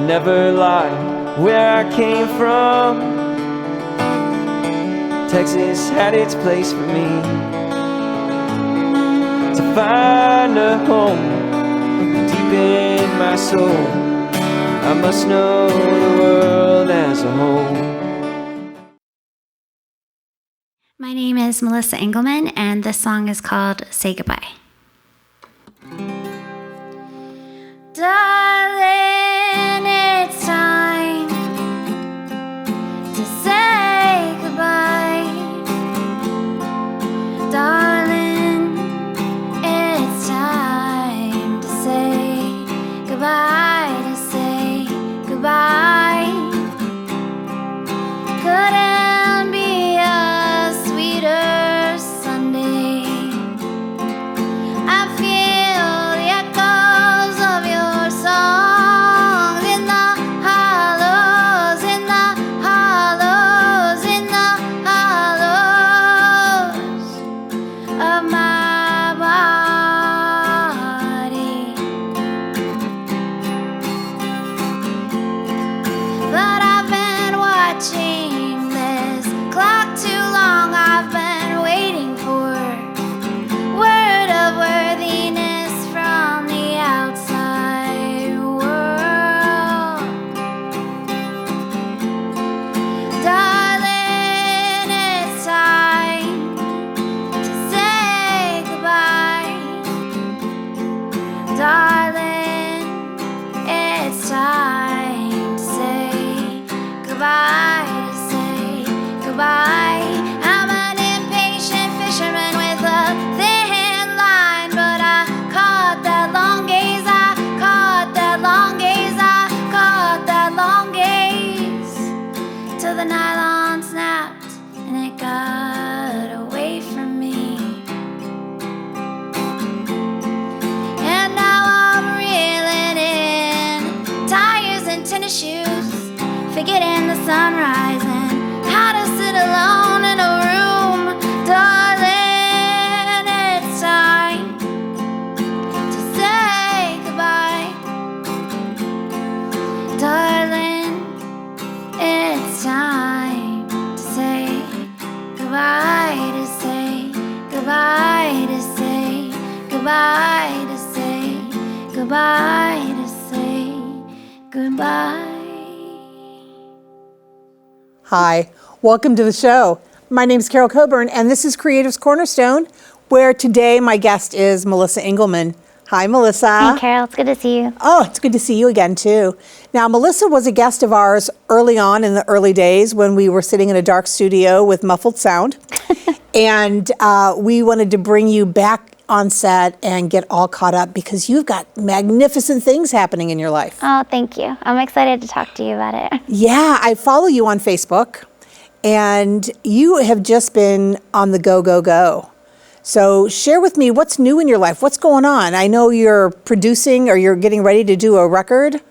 never lied where I came from. Texas had its place for me to find a home deep in my soul. I must know the world as a whole. My name is Melissa Engleman, and this song is called Say Goodbye. Darling, it's time to say goodbye. Darling, it's time to say goodbye, to say goodbye. Couldn't be a sweeter Sunday. I feel the echoes of your songs in the hollows, in the hollows, in the hollows of my body. But I've been watching this clock too long. I've been waiting for word of worthiness from the outside world. Darling, it's time to say goodbye. Darling, it's time to say goodbye, to say goodbye. I'm an impatient fisherman with a thin line, but I caught that long gaze, I caught that long gaze, I caught that long gaze, till the nylon snapped and it got away from me. And now I'm reeling in tires and tennis shoes, forgetting the sunrise and how to sit alone in a room. Darling, it's time to say goodbye. Darling, it's time to say goodbye, to say goodbye, to say goodbye, to say goodbye, to say goodbye. Hi, welcome to the show. My name is Carol Coburn, and this is Creatives Cornerstone, where today my guest is Melissa Engleman. Hi, Melissa. Hey, Carol, it's good to see you. Oh, it's good to see you again, too. Now, Melissa was a guest of ours early on in the early days when we were sitting in a dark studio with muffled sound, and we wanted to bring you back on set and get all caught up because you've got magnificent things happening in your life. Oh, thank you. I'm excited to talk to you about it. Yeah, I follow you on Facebook, and you have just been on the go, go, go. So share with me what's new in your life. What's going on? I know you're producing or you're getting ready to do a record.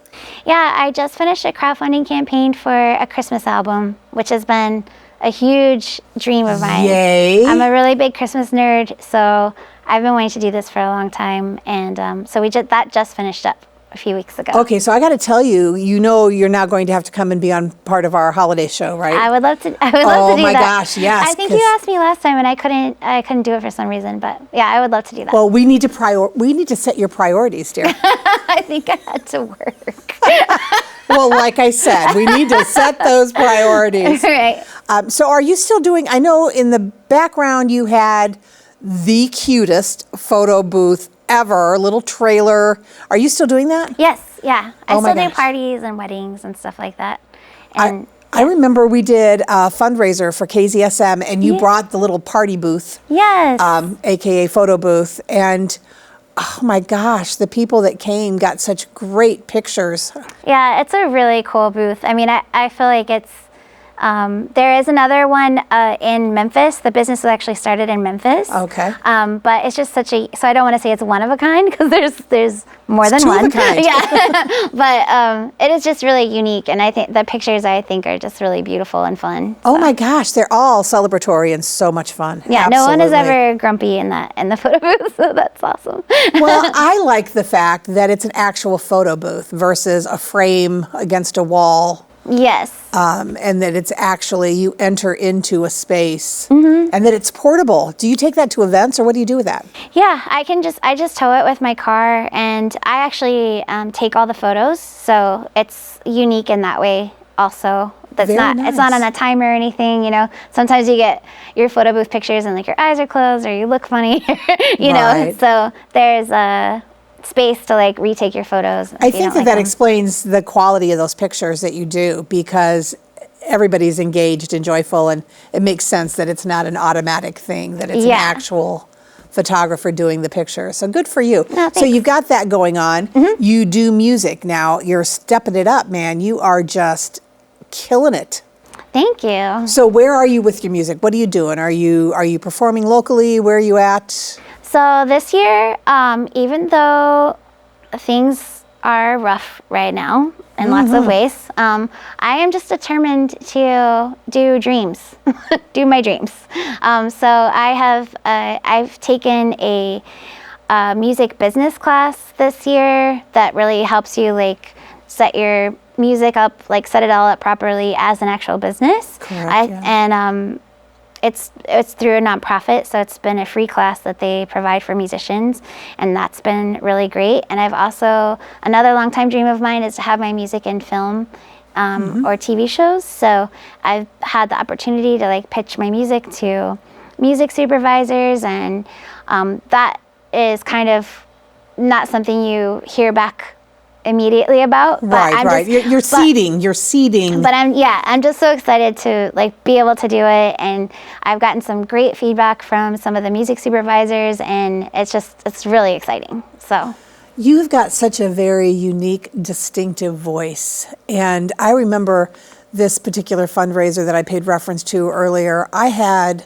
Yeah, I just finished a crowdfunding campaign for a Christmas album, which has been a huge dream of mine. Yay. I'm a really big Christmas nerd, so I've been wanting to do this for a long time, and so that just finished up a few weeks ago. Okay, so I got to tell you, you know you're now going to have to come and be on part of our holiday show, right? I would love to. I would love to do that. Oh my gosh, yes. I think you asked me last time, and I couldn't do it for some reason. But yeah, I would love to do that. Well, we need to set your priorities, dear. I think I had to work. Well, like I said, we need to set those priorities. Right. So are you still doing, I know in the background you had the cutest photo booth ever, little trailer. Are you still doing that? Yes, yeah. I Oh my still do gosh. parties and weddings and stuff like that. And I remember we did a fundraiser for KZSM and you brought the little party booth, yes. AKA photo booth. And oh my gosh, the people that came got such great pictures. Yeah, it's a really cool booth. I mean, I feel like it's There is another one in Memphis. The business was actually started in Memphis. Okay. But it's just such a, so I don't want to say it's one of a kind because there's more than two one. of a kind. Yeah. But it is just really unique. And I think the pictures are just really beautiful and fun. Oh my gosh, they're all celebratory and so much fun. Yeah, no one is Absolutely. ever grumpy in the photo booth, so that's awesome. Well, I like the fact that it's an actual photo booth versus a frame against a wall. Yes. And that it's actually, you enter into a space Mm-hmm. and that it's portable. Do you take that to events or what do you do with that? Yeah, I just tow it with my car, and I actually take all the photos, so it's unique in that way also. It's not on a timer or anything, you know. Sometimes you get your photo booth pictures and like your eyes are closed or you look funny, you know. Right. So there's a space to like retake your photos. I think that explains the quality of those pictures that you do, because everybody's engaged and joyful, and it makes sense that it's not an automatic thing, that it's an actual photographer doing the picture. So good for you. Oh, so you've got that going on. Mm-hmm. You do music now. You're stepping it up, man. You are just killing it. Thank you. So where are you with your music? What are you doing? Are you performing locally? Where are you at? So this year, even though things are rough right now in lots of ways, I am just determined to do dreams, do my dreams. So I've taken a music business class this year that really helps you like set your music up, like set it all up properly as an actual business. Correct, It's through a nonprofit, so it's been a free class that they provide for musicians, and that's been really great. And I've also, another longtime dream of mine is to have my music in film or TV shows. So I've had the opportunity to like pitch my music to music supervisors, and that is kind of not something you hear back immediately about. Right. You're seeding. But I'm just so excited to like be able to do it, and I've gotten some great feedback from some of the music supervisors, and it's really exciting. So You've got such a very unique, distinctive voice. And I remember this particular fundraiser that I paid reference to earlier. I had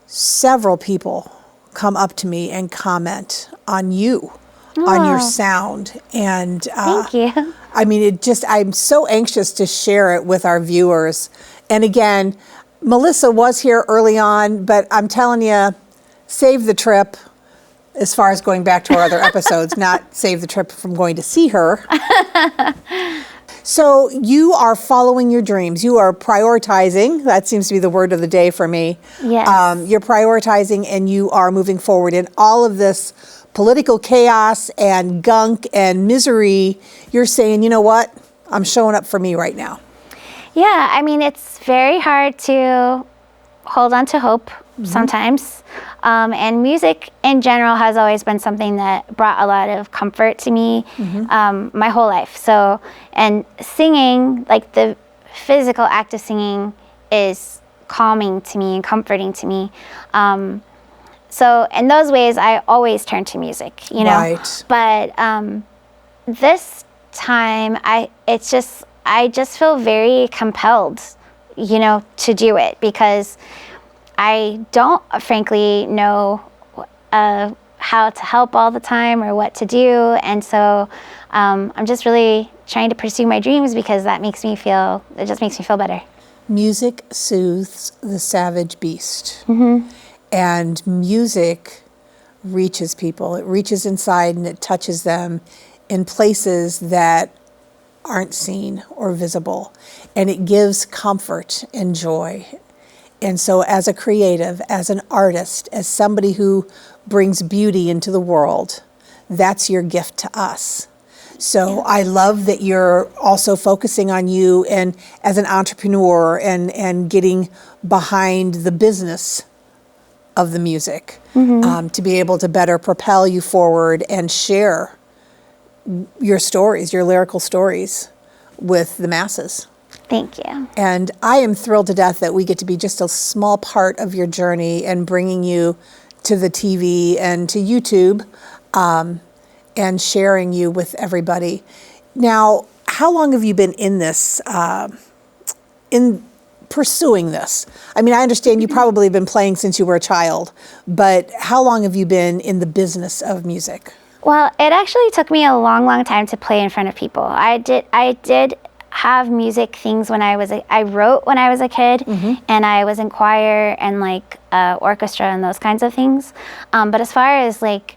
several people come up to me and comment on you. On your sound. And thank you. I mean, I'm so anxious to share it with our viewers. And again, Melissa was here early on, but I'm telling you, save the trip as far as going back to our other episodes, not save the trip from going to see her. So you are following your dreams. You are prioritizing. That seems to be the word of the day for me. Yes. You're prioritizing, and you are moving forward in all of this political chaos and gunk and misery. You're saying, you know what? I'm showing up for me right now. Yeah, I mean, it's very hard to hold on to hope sometimes. And music in general has always been something that brought a lot of comfort to me my whole life. So, and singing, like the physical act of singing, is calming to me and comforting to me. So in those ways, I always turn to music, you know. Right. But this time, I just feel very compelled, you know, to do it, because I don't frankly know how to help all the time or what to do, and so I'm just really trying to pursue my dreams, because it just makes me feel better. Music soothes the savage beast. And music reaches people. It reaches inside and it touches them in places that aren't seen or visible. And it gives comfort and joy. And so as a creative, as an artist, as somebody who brings beauty into the world, that's your gift to us. So I love that you're also focusing on you and as an entrepreneur and getting behind the business of the music, to be able to better propel you forward and share your stories, your lyrical stories with the masses. Thank you. And I am thrilled to death that we get to be just a small part of your journey and bringing you to the TV and to YouTube and sharing you with everybody. Now, how long have you been in this, in pursuing this? I mean, I understand you probably have been playing since you were a child, but how long have you been in the business of music? Well, it actually took me a long, long time to play in front of people. I did have music things when I wrote when I was a kid, and I was in choir and like orchestra and those kinds of things. But as far as like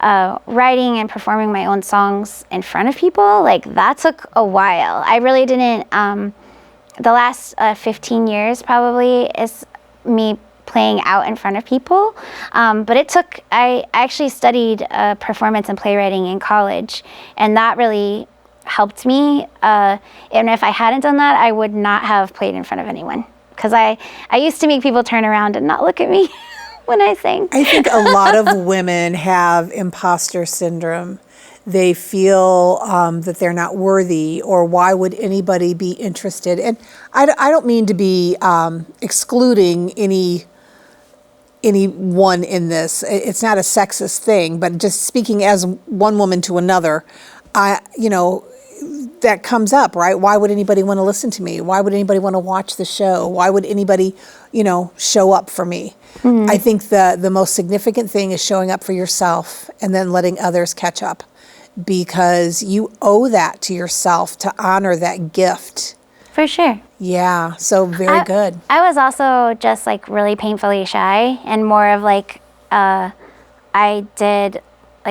writing and performing my own songs in front of people, like that took a while. I really didn't. The last 15 years probably is me playing out in front of people. But it took. I actually studied performance and playwriting in college, and that really helped me. And if I hadn't done that, I would not have played in front of anyone, because I used to make people turn around and not look at me when I sang. I think a lot of women have imposter syndrome. They feel that they're not worthy, or why would anybody be interested? And I don't mean to be excluding anyone in this. It's not a sexist thing, but just speaking as one woman to another, that comes up, right? Why would anybody want to listen to me? Why would anybody want to watch the show? Why would anybody, show up for me? I think the most significant thing is showing up for yourself and then letting others catch up, because you owe that to yourself to honor that gift. For sure. Yeah, so very good. I was also just like really painfully shy, and more of like, I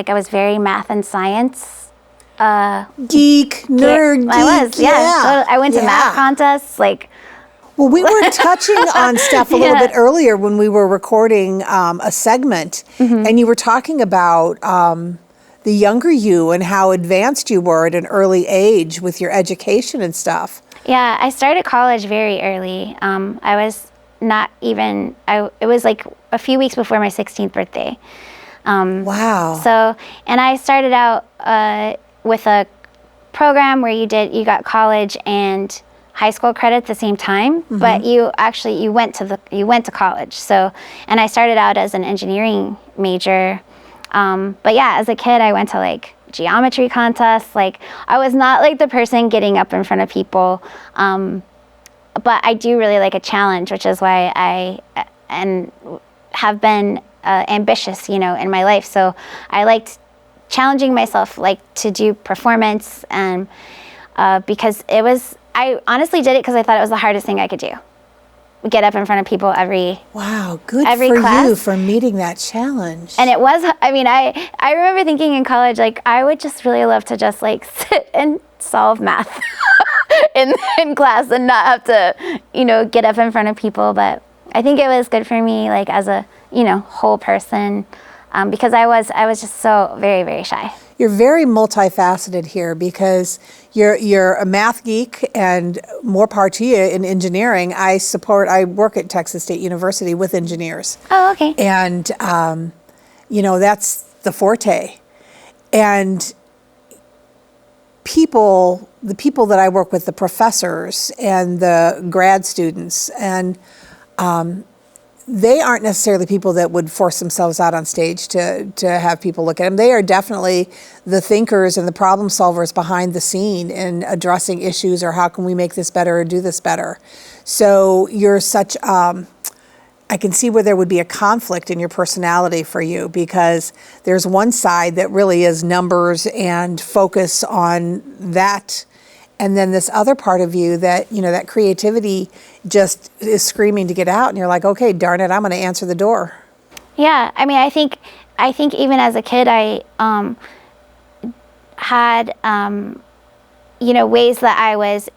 was very math and science. Geek, nerd, I was, yeah. So I went to math contests, like. Well, we were touching on stuff a little bit earlier when we were recording a segment, and you were talking about the younger you and how advanced you were at an early age with your education and stuff. Yeah, I started college very early. I was not even, it was like a few weeks before my 16th birthday. Wow. So, and I started out with a program where you got college and high school credit at the same time, but you went to college. So, and I started out as an engineering major. But yeah, as a kid, I went to like geometry contests. Like, I was not like the person getting up in front of people. But I do really like a challenge, which is why I have been ambitious, in my life. So I liked challenging myself, like to do performance, and because I honestly did it because I thought it was the hardest thing I could do. Get up in front of people every for class. You for meeting that challenge. And it was, I remember thinking in college, like, I would just really love to just like sit and solve math in class and not have to, get up in front of people. But I think it was good for me, like as a, whole person, because I was just so very, very shy. You're very multifaceted here, because you're a math geek, and more part to you in engineering. I work at Texas State University with engineers. Oh, okay. And, that's the forte. And the people that I work with, the professors and the grad students, and they aren't necessarily people that would force themselves out on stage to have people look at them. They are definitely the thinkers and the problem solvers behind the scene in addressing issues, or how can we make this better or do this better. So you're such, I can see where there would be a conflict in your personality for you, because there's one side that really is numbers and focus on that. And then this other part of you that, that creativity just is screaming to get out, and you're like, okay, darn it, I'm going to answer the door. Yeah, I think even as a kid, I had, ways that I was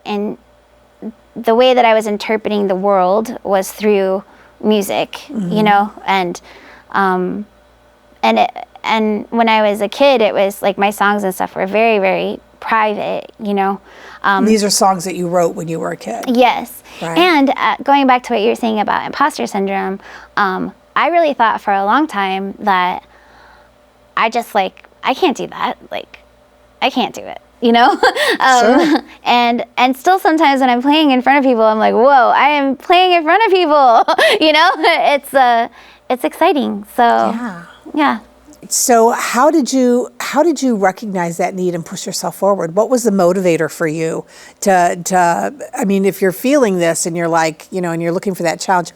the way that I was interpreting the world was through music, and when I was a kid, it was like my songs and stuff were very, very private, These are songs that you wrote when you were a kid. Yes. Right. And going back to what you were saying about imposter syndrome, I really thought for a long time that I can't do that. Like, I can't do it, Sure. And still sometimes when I'm playing in front of people, I'm like, whoa, I am playing in front of people, It's exciting. So, yeah. So how did you recognize that need and push yourself forward? What was the motivator for you I mean, if you're feeling this and you're like, and you're looking for that challenge,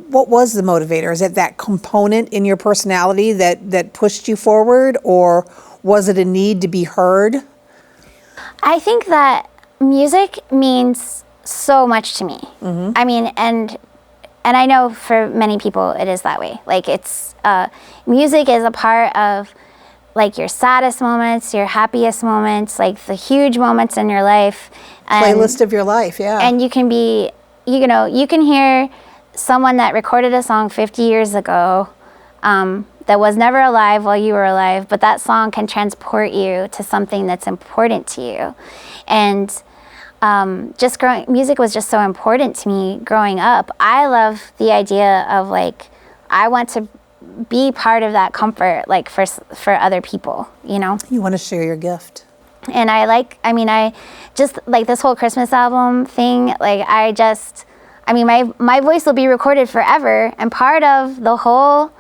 what was the motivator? Is it that component in your personality that pushed you forward, or was it a need to be heard? I think that music means so much to me. I mean, and I know for many people it is that way. Like it's music is a part of like your saddest moments, your happiest moments, like the huge moments in your life. Playlist of your life, yeah. And you can be, you can hear someone that recorded a song 50 years ago that was never alive while you were alive, but that song can transport you to something that's important to you. And music was just so important to me growing up. I love the idea of like, I want to be part of that comfort, like for other people, You want to share your gift. And I just like this whole Christmas album thing, like my voice will be recorded forever and part of the whole,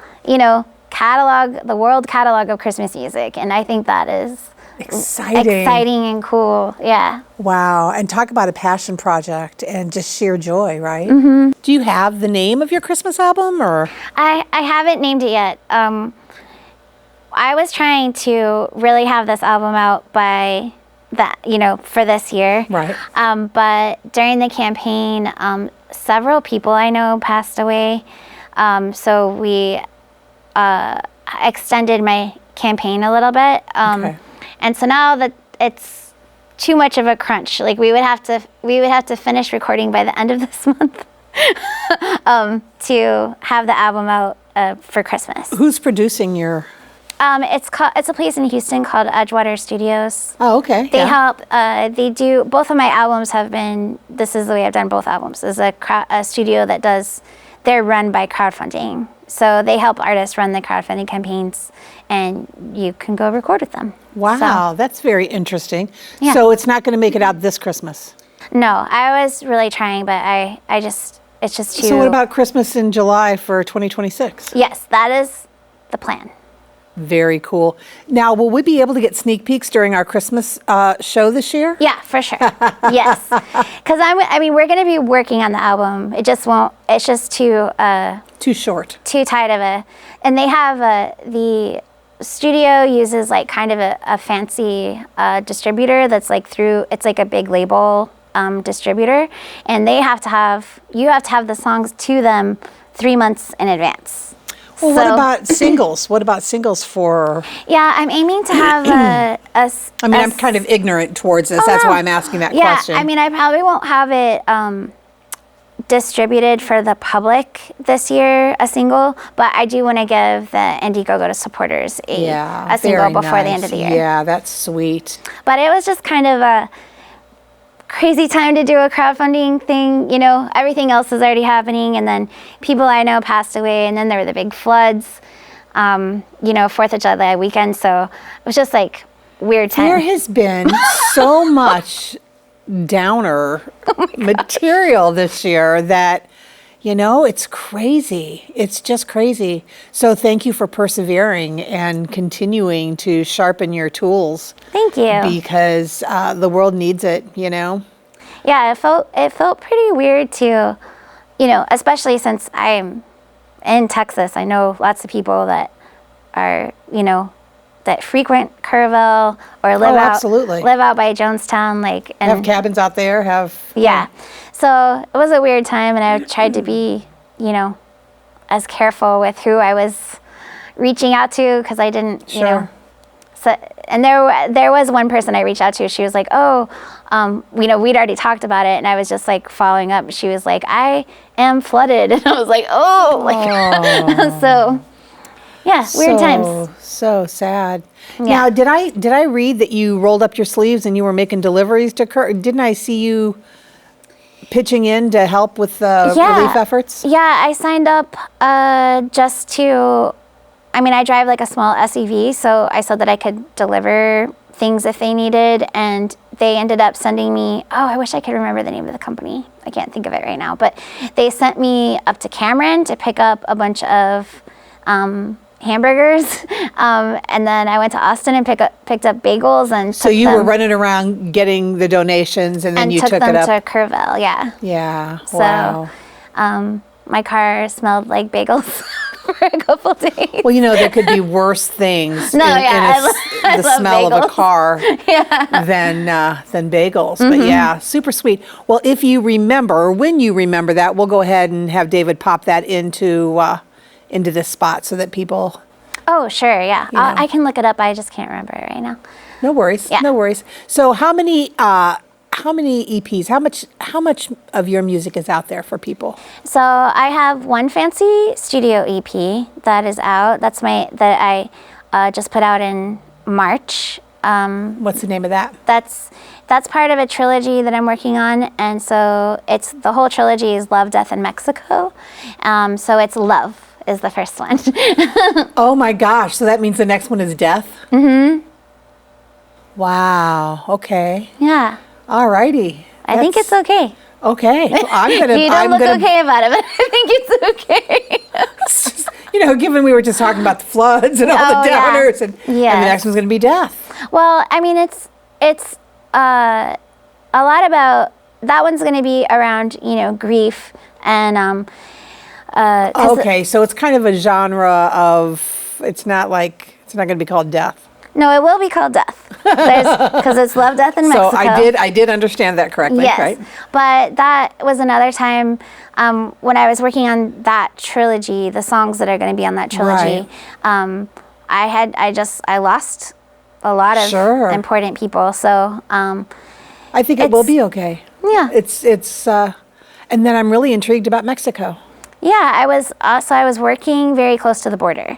catalog, the world catalog of Christmas music. And I think that is exciting and cool. Yeah. Wow. And talk about a passion project and just sheer joy, right? Mm-hmm. Do you have the name of your Christmas album, or? I haven't named it yet. I was trying to really have this album out by that, for this year. Right. But during the campaign, several people I know passed away. So we extended my campaign a little bit. Okay. And so now that it's too much of a crunch, like we would have to finish recording by the end of this month to have the album out for Christmas. Who's producing your? It's a place in Houston called Edgewater Studios. Oh, okay. They help. They do both of my albums have been. This is the way I've done both albums. Is a studio that does. They're run by crowdfunding, so they help artists run the crowdfunding campaigns, and you can go record with them. Wow, so, that's very interesting. Yeah. So it's not going to make it out this Christmas. No, I was really trying, but it's just too. So what about Christmas in July for 2026? Yes, that is the plan. Very cool. Now, will we be able to get sneak peeks during our Christmas show this year? Yeah, for sure. Yes, because we're going to be working on the album. It just won't. It's just too short, too tight of a. And they have the studio uses like kind of a fancy distributor that's like through. It's like a big label distributor, and you have to have the songs to them 3 months in advance. Well, what about singles? What about singles for? Yeah, I'm aiming to have I'm kind of ignorant towards this. That's why I'm asking that question. Yeah, I probably won't have it distributed for the public this year, a single, but I do want to give the Indiegogo supporters a single before the end of the year. Yeah, that's sweet. But it was just kind of a crazy time to do a crowdfunding thing. Everything else was already happening, and then people I know passed away, and then there were the big floods, 4th of July weekend, so it was just like weird time. There has been so much downer material this year that, it's crazy. It's just crazy. So thank you for persevering and continuing to sharpen your tools. Thank you. Because the world needs it, Yeah, it felt pretty weird to, especially since I'm in Texas. I know lots of people that are, that frequent Kerrville or live out by Jonestown, and have cabins out there. Yeah. So it was a weird time, and I tried to be, as careful with who I was reaching out to, because I didn't, Sure. So, and there was one person I reached out to. She was like, "Oh, we'd already talked about it," and I was just like following up. She was like, "I am flooded," and I was like, "Oh." So, yeah, weird times. So sad. Yeah. Now, did I read that you rolled up your sleeves and you were making deliveries to Didn't I see you pitching in to help with relief efforts? Yeah, I signed up just to. I drive like a small SUV, so I said that I could deliver things if they needed, and they ended up sending me, I wish I could remember the name of the company. I can't think of it right now, but they sent me up to Cameron to pick up a bunch of hamburgers, and then I went to Austin and picked up bagels and So you were running around getting the donations, and then you took them it up to Kerrville. Yeah. Yeah. So, Wow. my car smelled like bagels for a couple days. Well, there could be worse things No, in yeah, I the love smell of a bagels. car than bagels. But yeah, super sweet. Well, if you remember, or when you remember that, we'll go ahead and have David pop that into this spot so that people. Oh, sure, yeah. You know. I can look it up. I just can't remember it right now. No worries. Yeah. No worries. So how many EPs? How much of your music is out there for people? So I have one fancy studio EP that is out. That I just put out in March. What's the name of that? That's part of a trilogy that I'm working on, and so the whole trilogy is Love, Death, and Mexico. So it's Love is the first one. Oh my gosh! So that means the next one is Death. Mm-hmm. Wow. Okay. Yeah. All righty. I think it's okay. Okay. Well, I'm gonna. You don't look okay about it, but I think it's okay. Given we were just talking about the floods and all the downers, and the next one's gonna be Death. Well, I mean, it's a lot about that one's going to be around grief and Okay, so it's kind of a genre of. It's not going to be called Death. No, it will be called Death because it's Love, Death, and Mexico. So I did understand that correctly. Yes, right? But that was another time when I was working on that trilogy, the songs that are going to be on that trilogy. Right. I lost a lot of important people, so I think it will be okay. Yeah, it's and then I'm really intrigued about Mexico. Yeah, I was working very close to the border.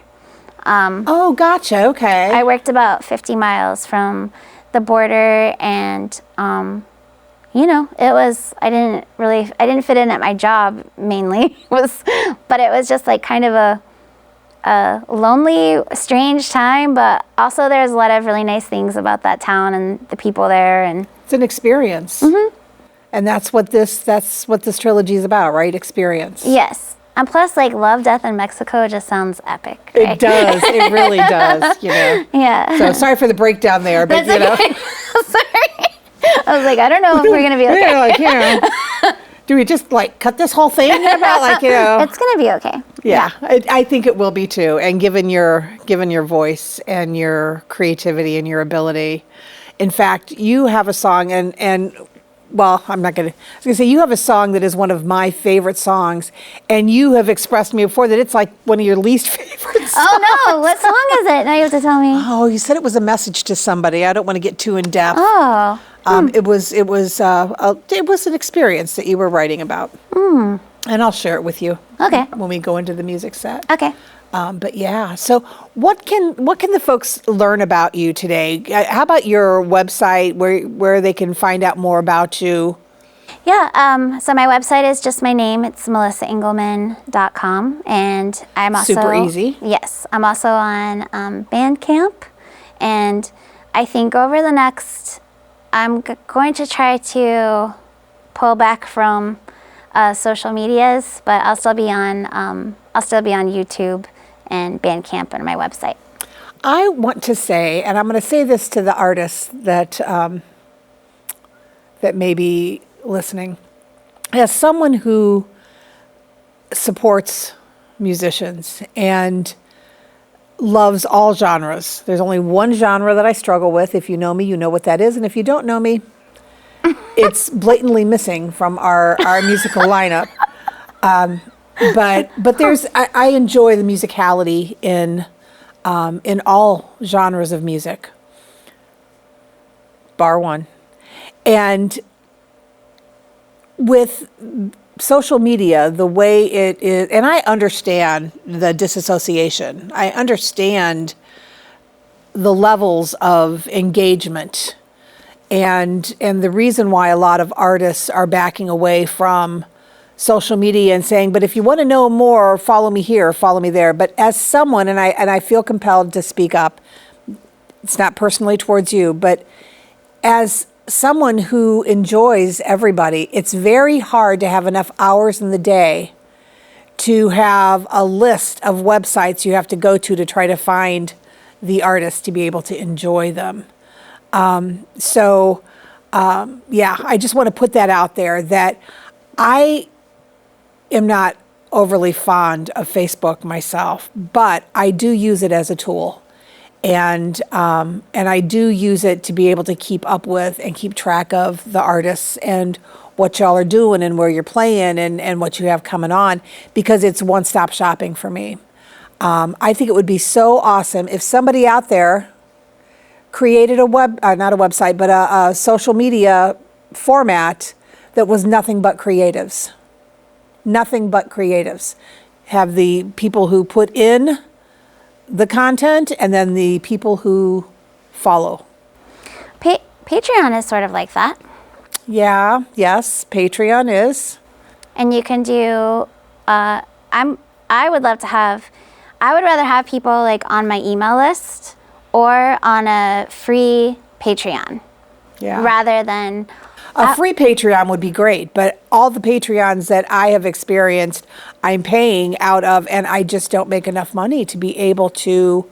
Oh, gotcha. Okay. I worked about 50 miles from the border, and it was I didn't fit in at my job mainly. But it was just like kind of a lonely, strange time. But also there's a lot of really nice things about that town and the people there, and it's an experience. Mm-hmm. And that's what this trilogy is about, right? Experience. Yes. And plus, Love, Death, and Mexico just sounds epic. Right? It does. It really does. Yeah. So sorry for the breakdown there, but That's okay. Sorry. I was like, I don't know if we're gonna be okay. Do we just cut this whole thing about It's gonna be okay. Yeah. I think it will be too. And given your voice and your creativity and your ability, in fact, you have a song and. Well, I was going to say, you have a song that is one of my favorite songs, and you have expressed to me before that it's like one of your least favorite songs. Oh, no. What song is it? Now you have to tell me. Oh, you said it was a message to somebody. I don't want to get too in depth. Oh. It was an experience that you were writing about. And I'll share it with you. Okay. When we go into the music set. Okay. But yeah, so what can the folks learn about you today? How about your website where they can find out more about you? Yeah, so my website is just my name. It's melissaengleman.com, and I'm also super easy. Yes, I'm also on Bandcamp, and I think over the next, I'm going to try to pull back from social medias, but I'll still be on YouTube and Bandcamp and my website. I want to say, and I'm going to say this to the artists that may be listening, as someone who supports musicians and loves all genres. There's only one genre that I struggle with. If you know me, you know what that is. And if you don't know me, it's blatantly missing from our musical lineup. But I enjoy the musicality in all genres of music, bar one. And with social media, the way it is, and I understand the disassociation. I understand the levels of engagement and the reason why a lot of artists are backing away from social media and saying, but if you want to know more, follow me here, follow me there. But as someone, and I feel compelled to speak up, it's not personally towards you, but as someone who enjoys everybody, it's very hard to have enough hours in the day to have a list of websites you have to go to try to find the artists to be able to enjoy them. Yeah, I just want to put that out there that I am not overly fond of Facebook myself, but I do use it as a tool. And I do use it to be able to keep up with and keep track of the artists and what y'all are doing and where you're playing and what you have coming on, because it's one-stop shopping for me. I think it would be so awesome if somebody out there created not a website, but a social media format that was nothing but creatives. Nothing but creatives. Have the people who put in the content and then the people who follow. Patreon is sort of like that. Yeah, yes, Patreon is. And you can do, I would rather have people like on my email list or on a free Patreon. Yeah. Rather than a free Patreon would be great, but all the Patreons that I have experienced, I'm paying out of, and I just don't make enough money to be able to,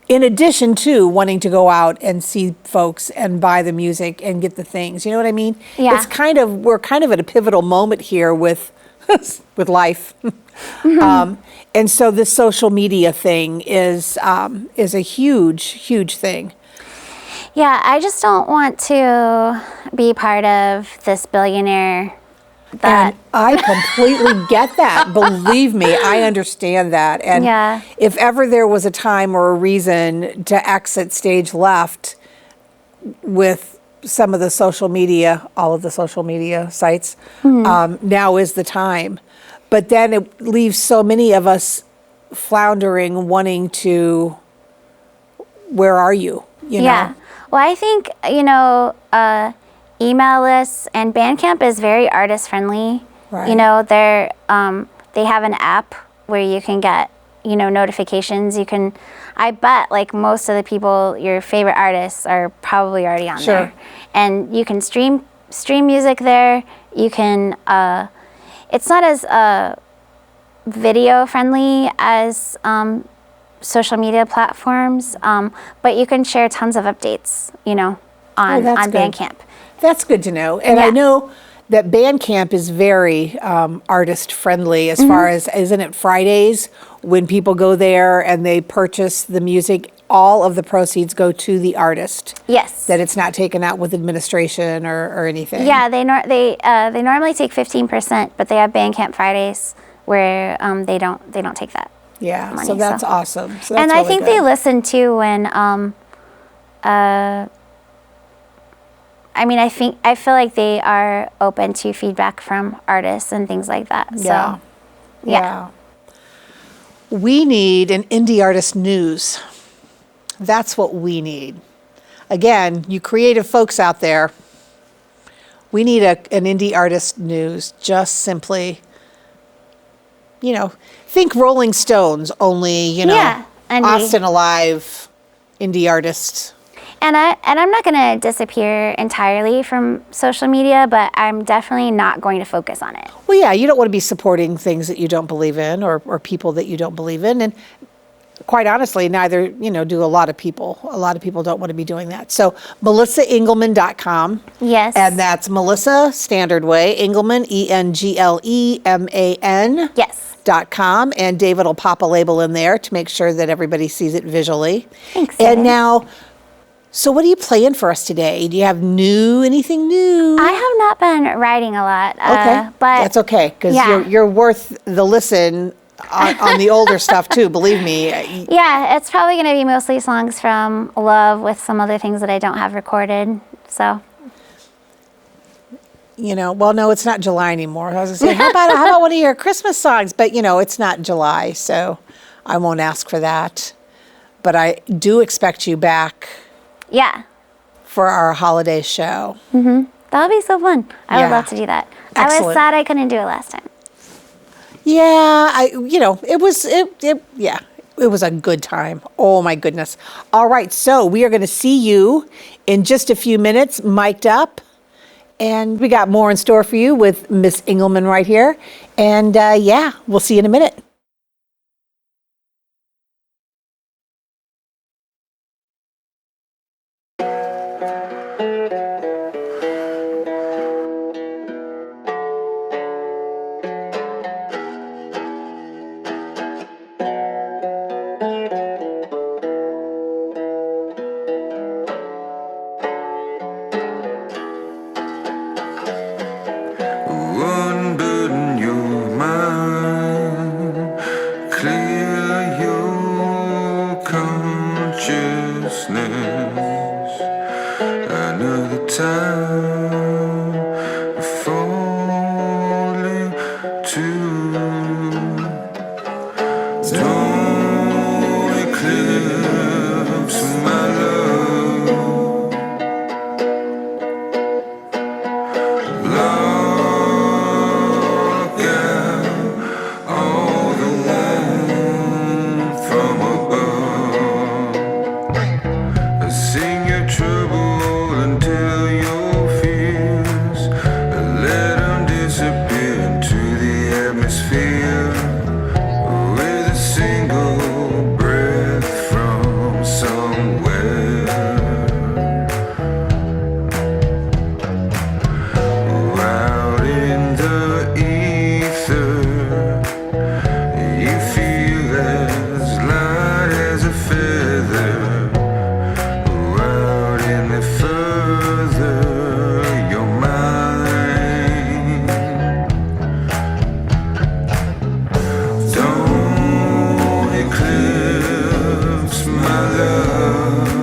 in addition to wanting to go out and see folks and buy the music and get the things. You know what I mean? Yeah. We're kind of at a pivotal moment here with life. Mm-hmm. And so this social media thing is a huge, huge thing. Yeah, I just don't want to be part of this billionaire that. And I completely get that. Believe me, I understand that. And Yeah. if ever there was a time or a reason to exit stage left with some of the social media, all of the social media sites, now is the time. But then it leaves so many of us floundering, wanting to, where are you? You Yeah. know? Well, I think, email lists and Bandcamp is very artist friendly. Right. You know, they have an app where you can get, notifications. I bet like most of the people, your favorite artists are probably already on Sure. there. And you can stream music there. You can, it's not as video friendly as social media platforms, but you can share tons of updates, on that's good. Bandcamp. That's good to know. And Yeah. I know that Bandcamp is very artist friendly as far as, isn't it Fridays when people go there and they purchase the music, all of the proceeds go to the artist? Yes. That it's not taken out with administration or anything? Yeah, they normally take 15%, but they have Bandcamp Fridays where they don't take that. Yeah, money, so that's so. awesome. So And that's I really think good. they listen too when I feel like they are open to feedback from artists and things like that. So Yeah. yeah. We need an indie artist news. That's what we need. Again, you creative folks out there, we need an indie artist news. Just simply, think Rolling Stones, only, Yeah, indie. Austin Alive, indie artist. And I'm not going to disappear entirely from social media, but I'm definitely not going to focus on it. Well, yeah, you don't want to be supporting things that you don't believe in or people that you don't believe in. And quite honestly, neither, do a lot of people. A lot of people don't want to be doing that. So melissaengleman.com. Yes. And that's Melissa, standard way, Engleman, Engleman. Yes. .com, and David will pop a label in there to make sure that everybody sees it visually. Thanks, And David. now, so what are you playing for us today? Do you have anything new? I have not been writing a lot. Okay, but that's okay, because yeah. you're worth the listen on the older stuff too, believe me. Yeah, it's probably going to be mostly songs from Love with some other things that I don't have recorded. So. Well, no, it's not July anymore. I was going to say, how about one of your Christmas songs? But, it's not July, so I won't ask for that. But I do expect you back Yeah. for our holiday show. That'll be so fun. I Yeah. would love to do that. I was Excellent. sad I couldn't do it last time. Yeah, it was a good time. Oh my goodness. All right, so we are going to see you in just a few minutes, mic'd up, And we got more in store for you with Miss Engleman right here. And yeah, we'll see you in a minute. Unburden your mind, clear your consciousness. Another time falling to. Don't eclipse my love. Block out all the warmth from above. Sing your trouble until your fears, let them disappear into the atmosphere with a single breath from somewhere. Out in the ether, you feel as light as a feather. Out in the further, your mind. Don't eclipse my love.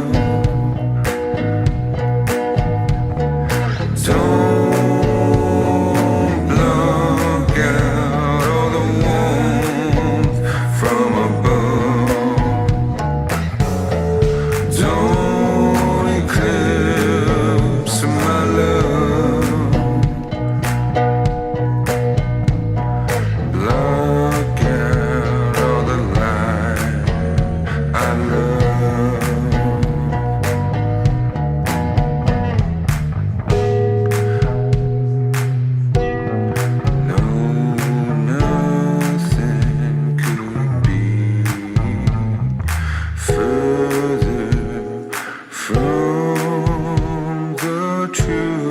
Don't block out all the warmth from above. Don't eclipse my love. Block out all the light I love. No, nothing could be further from the truth.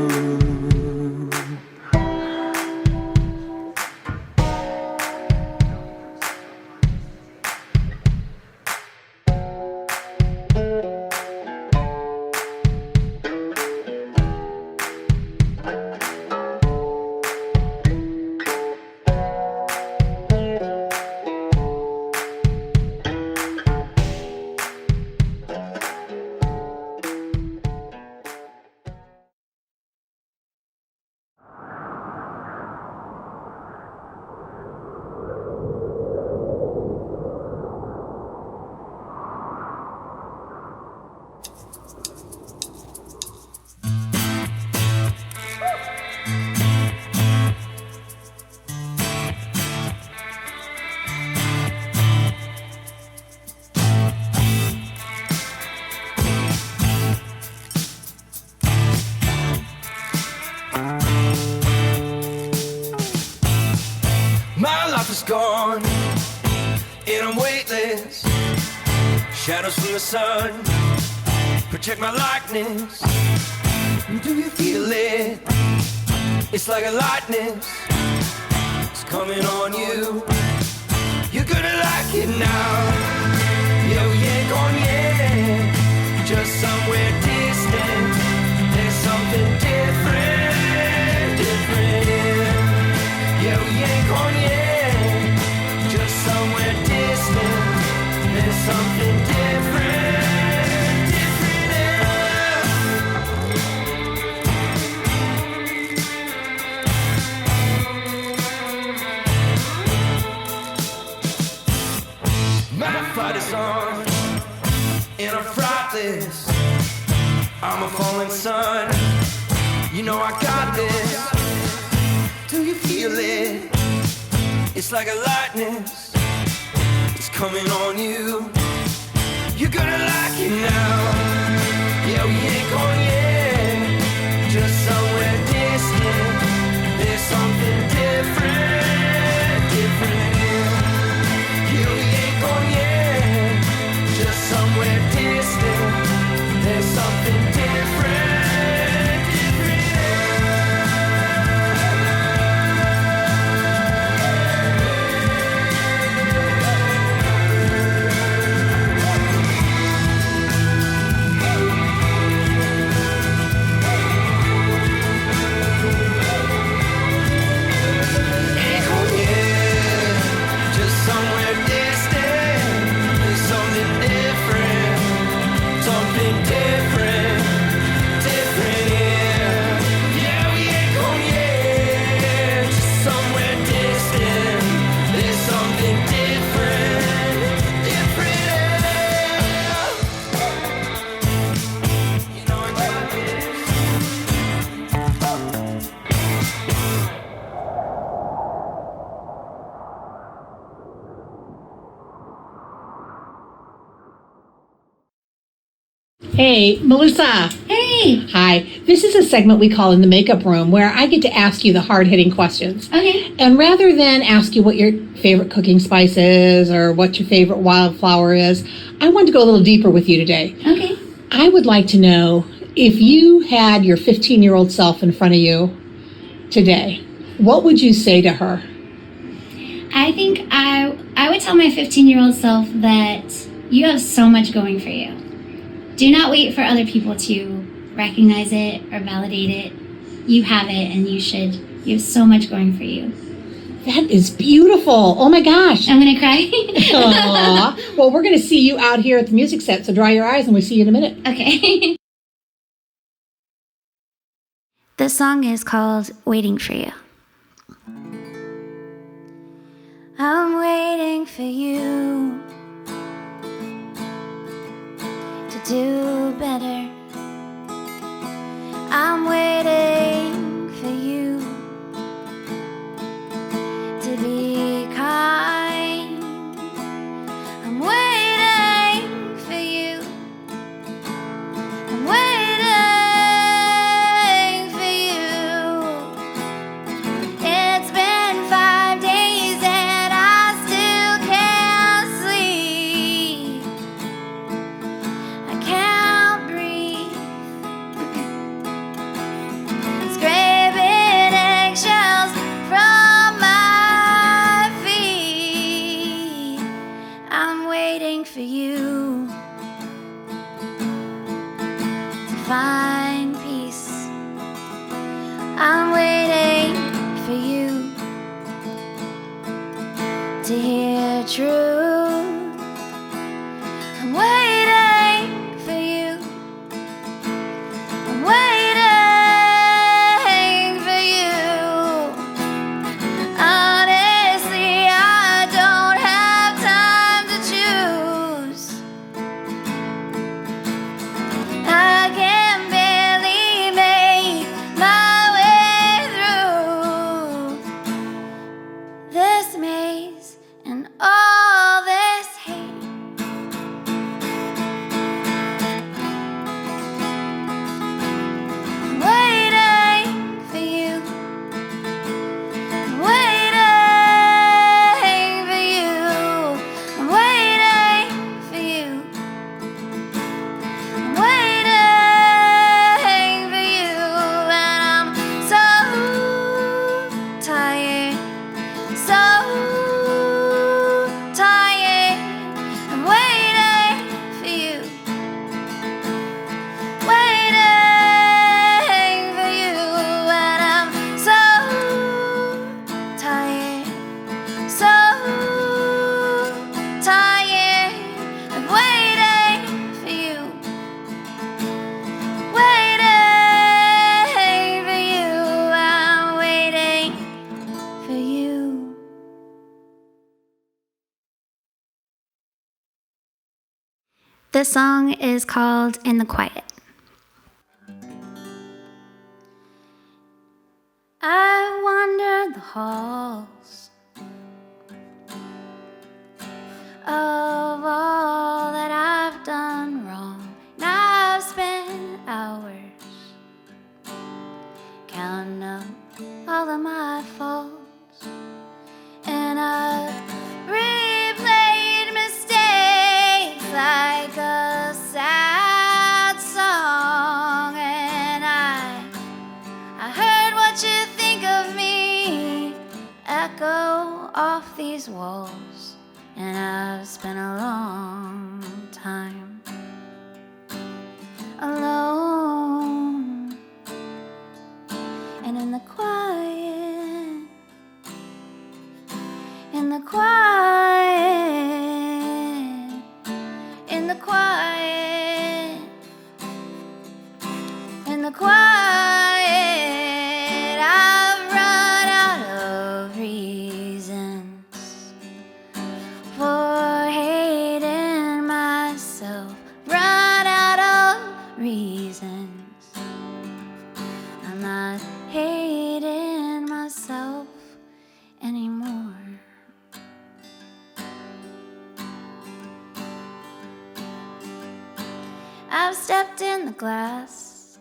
My life is gone, and I'm weightless. Shadows from the sun project my likeness. Do you feel it? It's like a lightness. It's coming on you. You're gonna like it now. Yo, you ain't gone yet. Just somewhere distant. There's something different, different. Yo, you ain't gone yet. Just somewhere distant. There's something different, different now. My fight is on, and I'm frightless. I'm a falling sun. You know I got this. Do you feel it? It's like a lightness. It's coming on you. You're gonna like it now. Yeah, we ain't gone yet. Just somewhere distant. Hey, Melissa. Hey. Hi. This is a segment we call In the Makeup Room where I get to ask you the hard-hitting questions. Okay. And rather than ask you what your favorite cooking spice is or what your favorite wildflower is, I want to go a little deeper with you today. Okay. I would like to know if you had your 15-year-old self in front of you today, what would you say to her? I think I would tell my 15-year-old self that you have so much going for you. Do not wait for other people to recognize it or validate it. You have it, and you have so much going for you. That is beautiful. Oh my gosh. I'm gonna cry. Aw. Well, we're going to see you out here at the music set, so dry your eyes and we'll see you in a minute. Okay. This song is called Waiting for You. I'm waiting for you to do better. I'm waiting for you to be kind. I'm waiting for you. I'm waiting for you. It's been 5 days and I still can't sleep. I can't breathe. Scraping eggshells from my feet. I'm waiting for you to find peace. I'm waiting for you to hear truth. I'm waiting for you. I'm waiting for you. Honestly, I don't have time to choose. I can barely make my way through this maze and all this hate. I'm waiting for you. I'm waiting for you. I'm waiting for you. I'm waiting for you, and I'm so tired, so tired. I'm waiting for you, waiting for you, and I'm so tired, so tired of waiting for you. Waiting for you, I'm waiting for you. This song is called In the Quiet. I've wandered the halls of all that I've done wrong, and I've spent hours counting up all of my faults, and I've replayed mistakes like a sad song, and I heard what you think of me echo off these walls, and I've spent a long time alone, and in the quiet, in the quiet, in the quiet, in the quiet, I've run out of reasons for hating myself, run out of reasons. I'm not hating myself anymore. I've stepped in the glass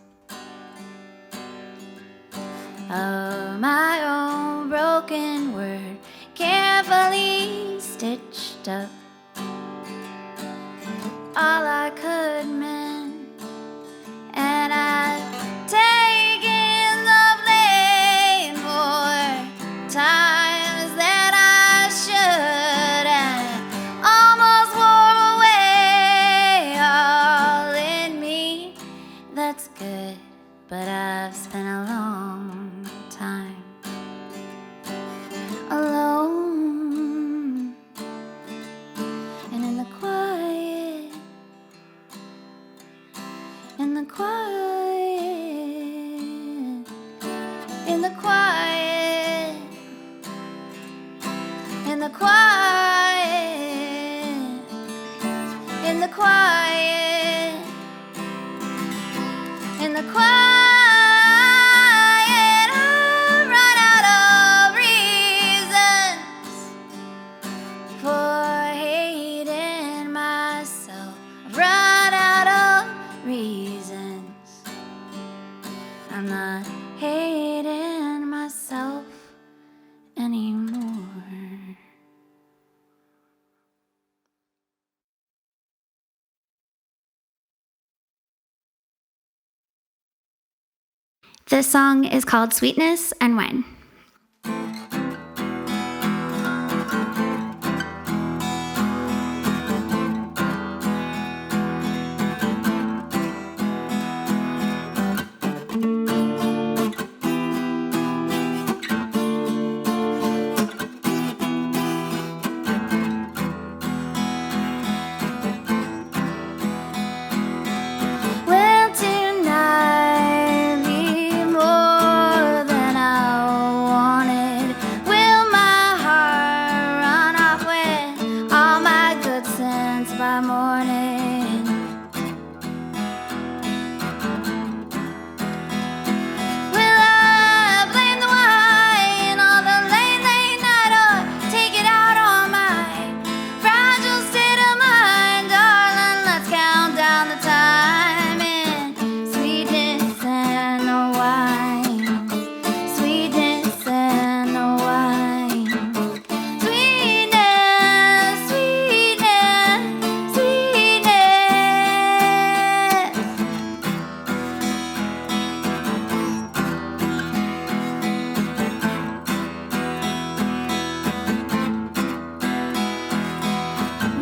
of my own broken word, carefully stitched up all I could mend, and I've taken the blame for times that I should, and almost wore away all in me that's good, but I've spent a long time alone, and in the quiet, in the quiet, in the quiet, in the quiet, in the quiet, in the quiet, I've run out of reasons for hating myself. I've run out of reasons. I'm not hating myself anymore. This song is called Sweetness and Wine. Will tonight be more than I wanted? Will my heart run off with all my good sense by morning? Will I blame the wine all the late, late night, or take it out on my fragile state of mind? Darling, let's count down the time in sweetness and the wine, sweetness and the wine, sweetness, sweetness, sweetness.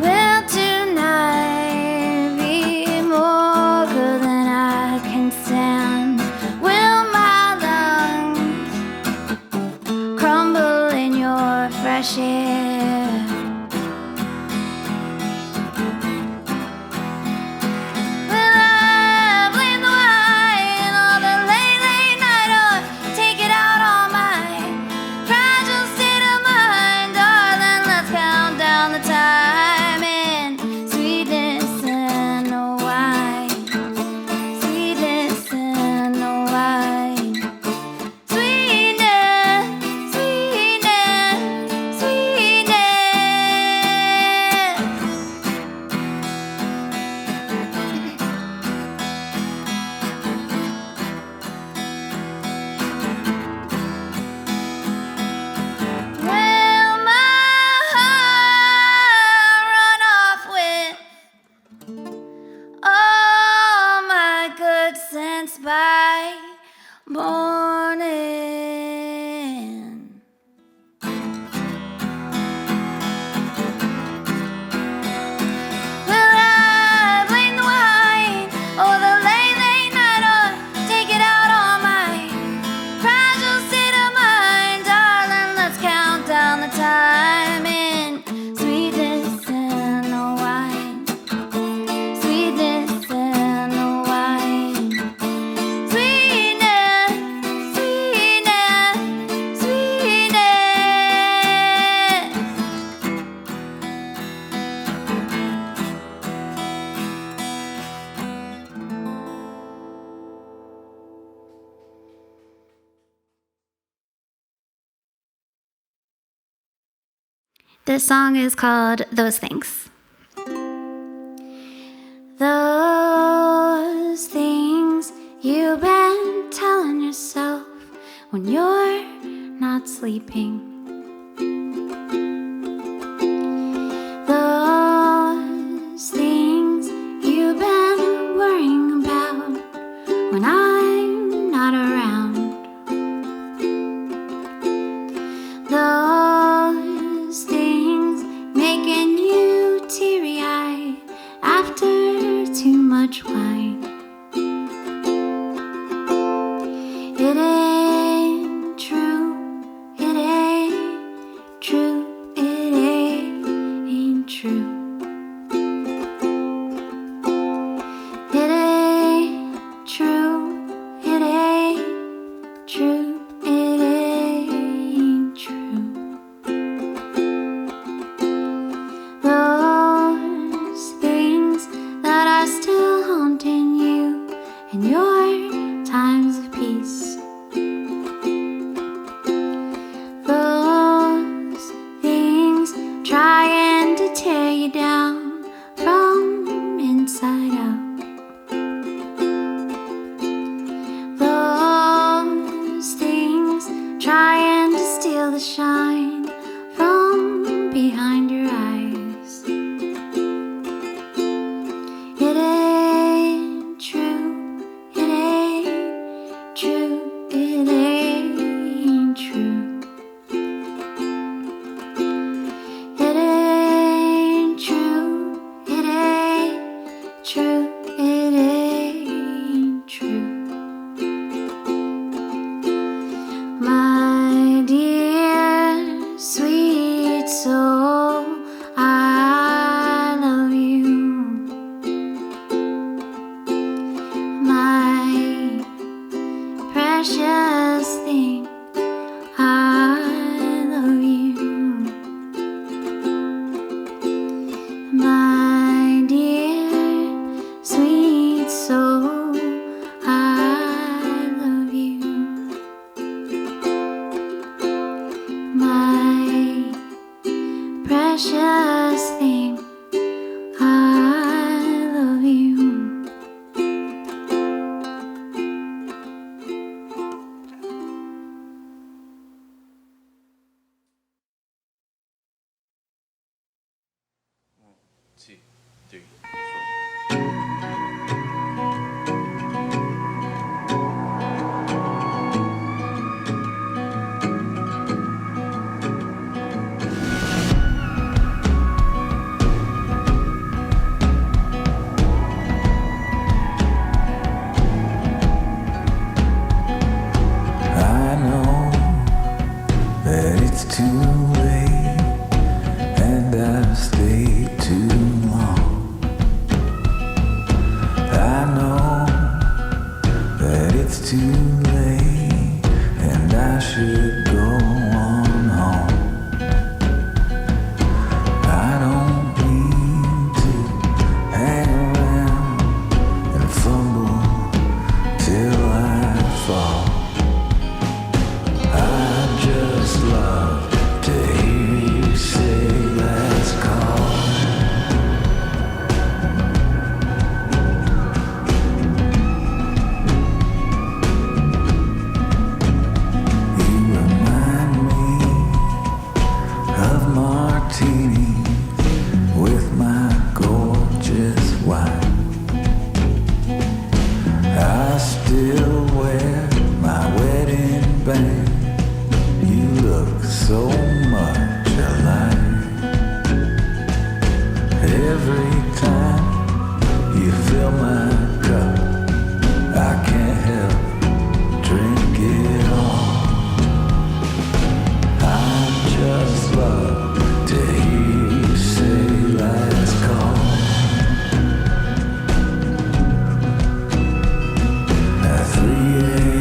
Will tonight be more good than I can stand? Will my lungs crumble in your fresh air? Will I blame the wine all the late, late night, or take it out on my fragile state of mind? Darling, let's count down the time in sweetness and the wine, sweetness and the wine, sweetness, sweetness, sweetness. Will my heart run off with all my good sense by morning? Will I blame the wine or the late, late night, or take it out on my fragile state of mind? Darling, let's count down the time in sweetness and the wine, sweetness and the wine, sweetness, sweetness, sweetness. This song is called Those Things. Those you've been telling yourself when you're not sleeping. Those things you've been worrying about when I'm not around. Those things making you teary-eyed after too much wine. It ain't true, it ain't true, it ain't true. It ain't true, it ain't true, it ain't true. Those things that are still haunting you in your times of peace. Those things trying to tear you down from inside out. Those things trying to steal the shine from behind your eyes. It ain't true, it ain't true, it ain't true. It ain't true, it ain't true, it ain't true. My dear sweet soul, I love you. My precious thing, I love you. My dear sweet soul, I love you. My precious thing, I love you. Two, three, four. I know that it's too late and I've stayed too long. I know that it's too late and I should go on home. I don't mean to hang around and fumble till I fall. I just love to hear you say last call. You remind me of martinis with my gorgeous wife. I still wear my wedding band. You look so much alike. Every time you fill my cup, I can't help drink it all. I just love to hear you say last call. At 3 a.m.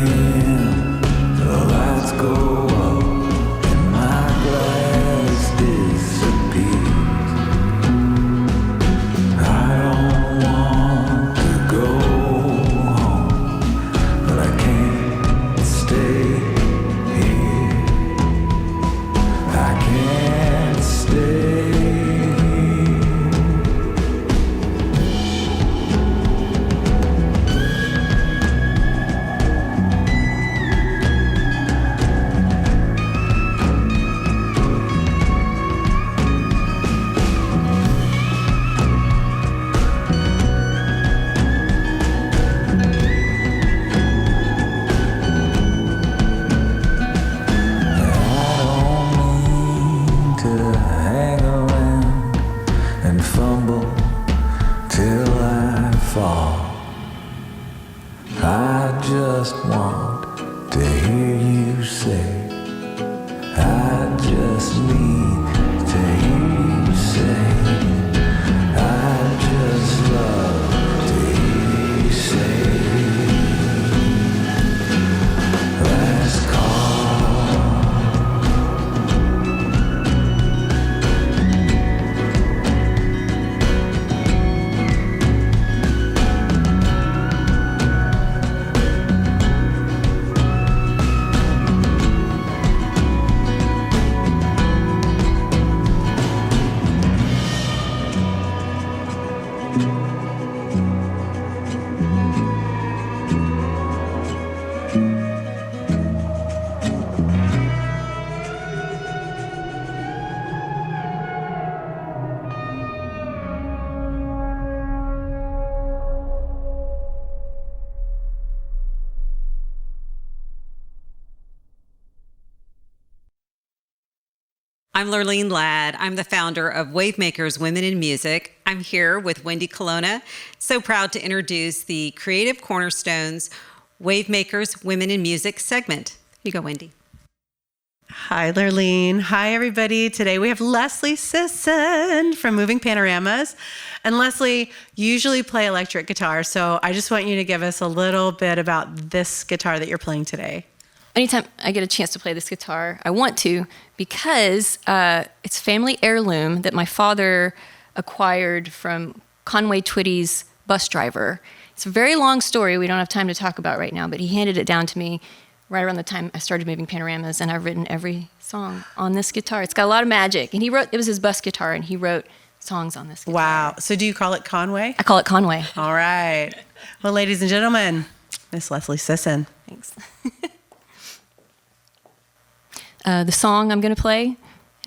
want to hear you say. I just need to hear you say. I just love to hear you say. Last call. I'm Lurleen Ladd. I'm the founder of Wavemakers Women in Music. I'm here with Wendy Colonna. So proud to introduce the Creative Cornerstone's Wavemakers Women in Music segment. Here you go, Wendy. Hi, Lurleen. Hi, everybody. Today we have Leslie Sisson from Moving Panoramas. And Leslie, you usually play electric guitar, so I just want you to give us a little bit about this guitar that you're playing today. Anytime I get a chance to play this guitar, I want to, because it's family heirloom that my father acquired from Conway Twitty's bus driver. It's a very long story we don't have time to talk about right now, but he handed it down to me right around the time I started Moving Panoramas, and I've written every song on this guitar. It's got a lot of magic, and it was his bus guitar, and he wrote songs on this guitar. Wow. So do you call it Conway? I call it Conway. All right. Well, ladies and gentlemen, Miss Leslie Sisson. Thanks. The song I'm going to play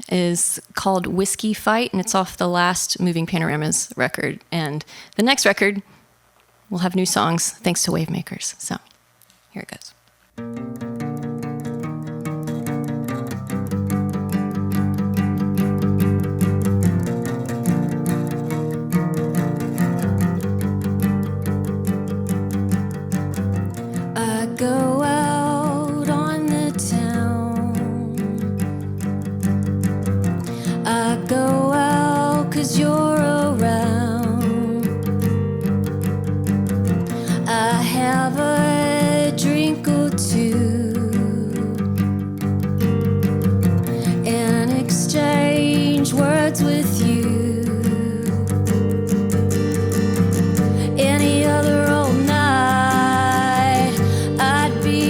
is called Whiskey Fight, and it's off the last Moving Panoramas record. And the next record will have new songs thanks to Wavemakers. So here it goes. I go out on the town. I go out 'cause you're around. I have a drink or two and exchange words with you. Any other old night I'd be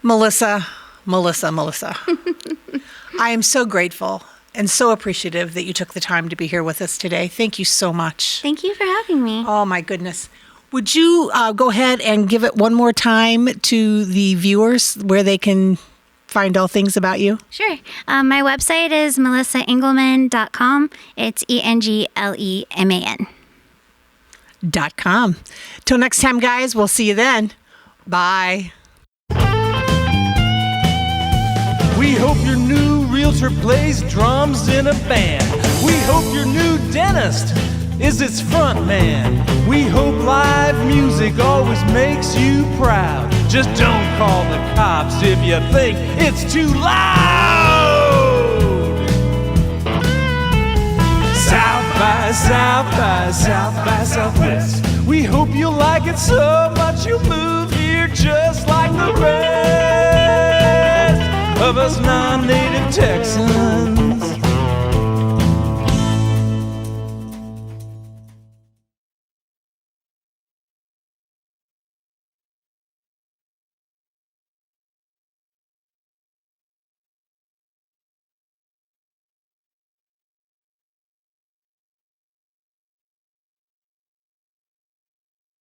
Melissa. I am so grateful and so appreciative that you took the time to be here with us today. Thank you so much. Thank you for having me. Oh, my goodness. Would you go ahead and give it one more time to the viewers where they can find all things about you? Sure. My website is melissaengleman.com. It's ENGLEMAN. .com. Till next time, guys, we'll see you then. Bye. We hope your new realtor plays drums in a band. We hope your new dentist is its front man. We hope live music always makes you proud. Just don't call the cops if you think it's too loud. South by Southwest. We hope you'll like it so much you'll move here just like the rest of us non-native Texans.